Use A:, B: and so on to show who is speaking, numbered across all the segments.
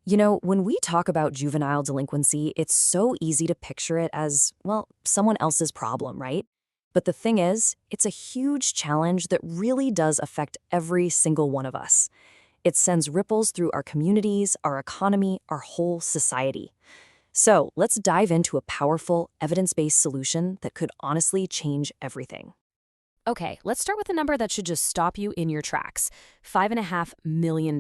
A: You know, when we talk about juvenile delinquency, it's so easy to picture it as, well, someone else's problem, right? But the thing is, it's a huge challenge that really does affect every single one of us. It sends ripples through our communities, our economy, our whole society. So let's dive into a powerful, evidence-based solution that could honestly change everything.
B: Okay, let's start with a number that should just stop you in your tracks. $5.5 million.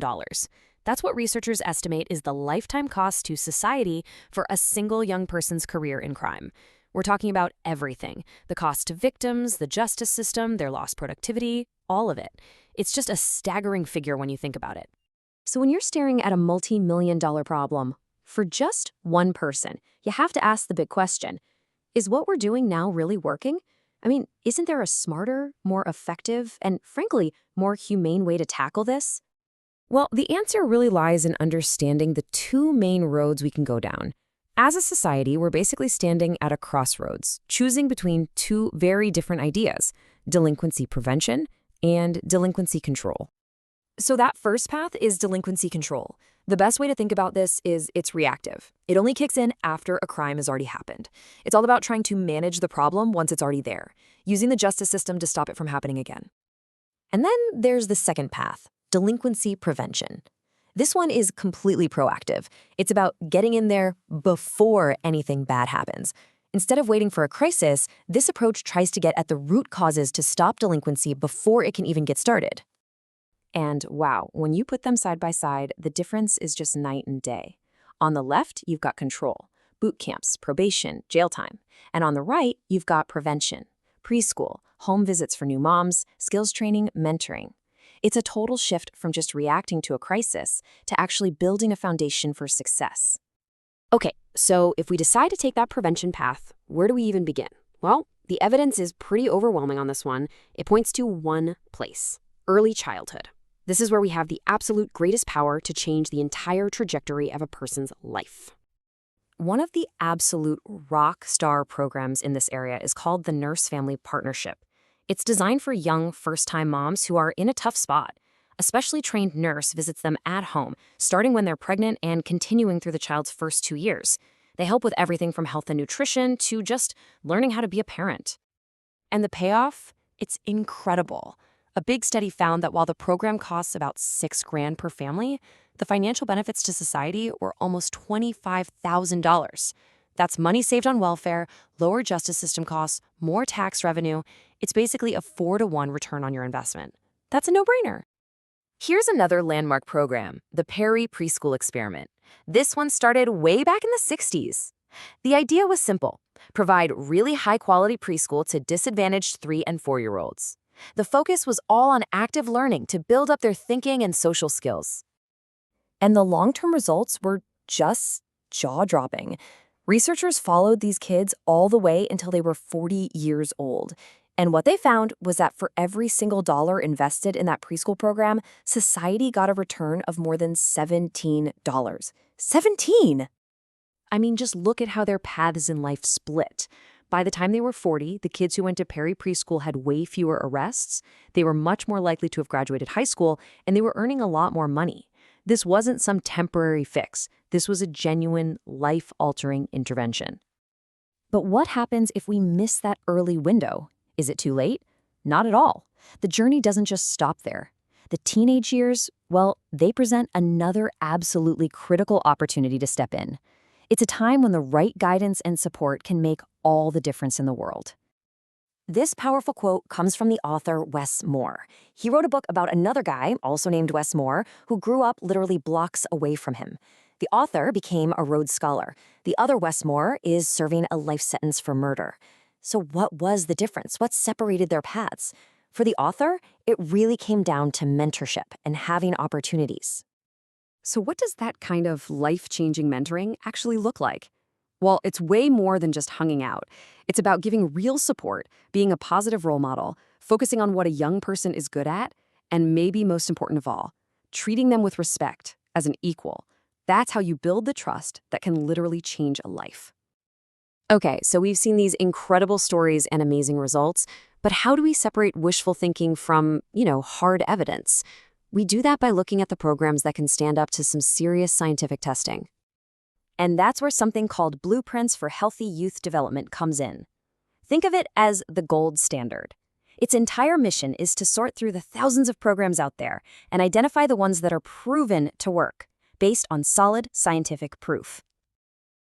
B: That's what researchers estimate is the lifetime cost to society for a single young person's career in crime. We're talking about everything. The cost to victims, the justice system, their lost productivity, all of it. It's just a staggering figure when you think about it.
A: So when you're staring at a multi-million-dollar problem, for just one person, you have to ask the big question, is what we're doing now really working? I mean, isn't there a smarter, more effective, and frankly, more humane way to tackle this?
B: Well, the answer really lies in understanding the two main roads we can go down. As a society, we're basically standing at a crossroads, choosing between two very different ideas, delinquency prevention and delinquency control.
A: So that first path is delinquency control. The best way to think about this is it's reactive. It only kicks in after a crime has already happened. It's all about trying to manage the problem once it's already there, using the justice system to stop it from happening again. And then there's the second path, delinquency prevention. This one is completely proactive. It's about getting in there before anything bad happens. Instead of waiting for a crisis, this approach tries to get at the root causes to stop delinquency before it can even get started. And wow, when you put them side by side, the difference is just night and day. On the left, you've got control, boot camps, probation, jail time. And on the right, you've got prevention, preschool, home visits for new moms, skills training, mentoring. It's a total shift from just reacting to a crisis to actually building a foundation for success.
B: Okay, so if we decide to take that prevention path, where do we even begin? Well, the evidence is pretty overwhelming on this one. It points to one place, early childhood. This is where we have the absolute greatest power to change the entire trajectory of a person's life.
A: One of the absolute rock star programs in this area is called the Nurse Family Partnership. It's designed for young, first-time moms who are in a tough spot. A specially trained nurse visits them at home, starting when they're pregnant and continuing through the child's first 2 years. They help with everything from health and nutrition to just learning how to be a parent. And the payoff? It's incredible. A big study found that while the program costs about $6,000 per family, the financial benefits to society were almost $25,000. That's money saved on welfare, lower justice system costs, more tax revenue. It's basically a 4-to-1 return on your investment. That's a no-brainer. Here's another landmark program, the Perry Preschool Experiment. This one started way back in the 60s. The idea was simple: provide really high-quality preschool to disadvantaged 3- and 4-year-olds. The focus was all on active learning to build up their thinking and social skills. And the long-term results were just jaw-dropping. Researchers followed these kids all the way until they were 40 years old. And what they found was that for every single dollar invested in that preschool program, society got a return of more than $17. 17! I mean, just look at how their paths in life split. By the time they were 40, the kids who went to Perry Preschool had way fewer arrests, they were much more likely to have graduated high school, and they were earning a lot more money. This wasn't some temporary fix. This was a genuine, life-altering intervention. But what happens if we miss that early window? Is it too late? Not at all. The journey doesn't just stop there. The teenage years, well, they present another absolutely critical opportunity to step in. It's a time when the right guidance and support can make all the difference in the world. This powerful quote comes from the author Wes Moore. He wrote a book about another guy, also named Wes Moore, who grew up literally blocks away from him. The author became a Rhodes Scholar. The other Wes Moore is serving a life sentence for murder. So what was the difference? What separated their paths? For the author, it really came down to mentorship and having opportunities.
C: So what does that kind of life-changing mentoring actually look like? Well, it's way more than just hanging out. It's about giving real support, being a positive role model, focusing on what a young person is good at, and maybe most important of all, treating them with respect as an equal. That's how you build the trust that can literally change a life.
B: Okay, so we've seen these incredible stories and amazing results, but how do we separate wishful thinking from, hard evidence?
C: We do that by looking at the programs that can stand up to some serious scientific testing. And that's where something called Blueprints for Healthy Youth Development comes in. Think of it as the gold standard. Its entire mission is to sort through the thousands of programs out there and identify the ones that are proven to work, based on solid scientific proof.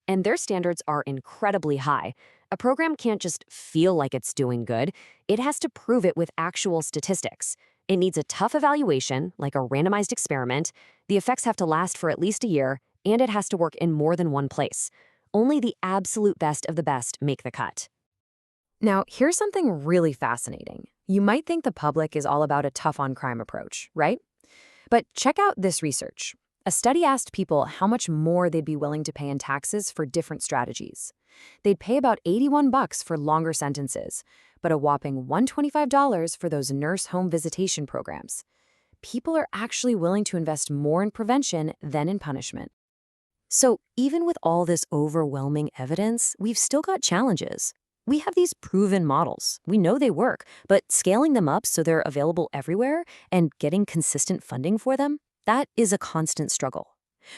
C: And their standards are incredibly high. A program can't just feel like it's doing good. It has to prove it with actual statistics. It needs a tough evaluation, like a randomized experiment. The effects have to last for at least a year, and it has to work in more than one place. Only the absolute best of the best make the cut.
A: Now, here's something really fascinating. You might think the public is all about a tough-on-crime approach, right? But check out this research. A study asked people how much more they'd be willing to pay in taxes for different strategies. They'd pay about $81 for longer sentences, but a whopping $125 for those nurse home visitation programs. People are actually willing to invest more in prevention than in punishment. So even with all this overwhelming evidence, we've still got challenges. We have these proven models. We know they work, but scaling them up so they're available everywhere and getting consistent funding for them, that is a constant struggle.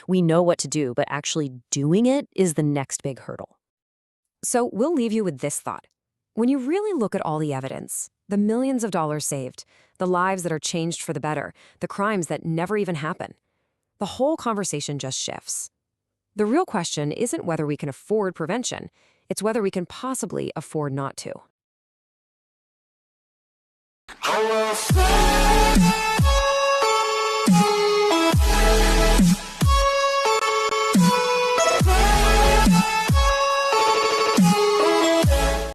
A: We know what to do, but actually doing it is the next big hurdle. So we'll leave you with this thought. When you really look at all the evidence, the millions of dollars saved, the lives that are changed for the better, the crimes that never even happen, the whole conversation just shifts. The real question isn't whether we can afford prevention, it's whether we can possibly afford not to.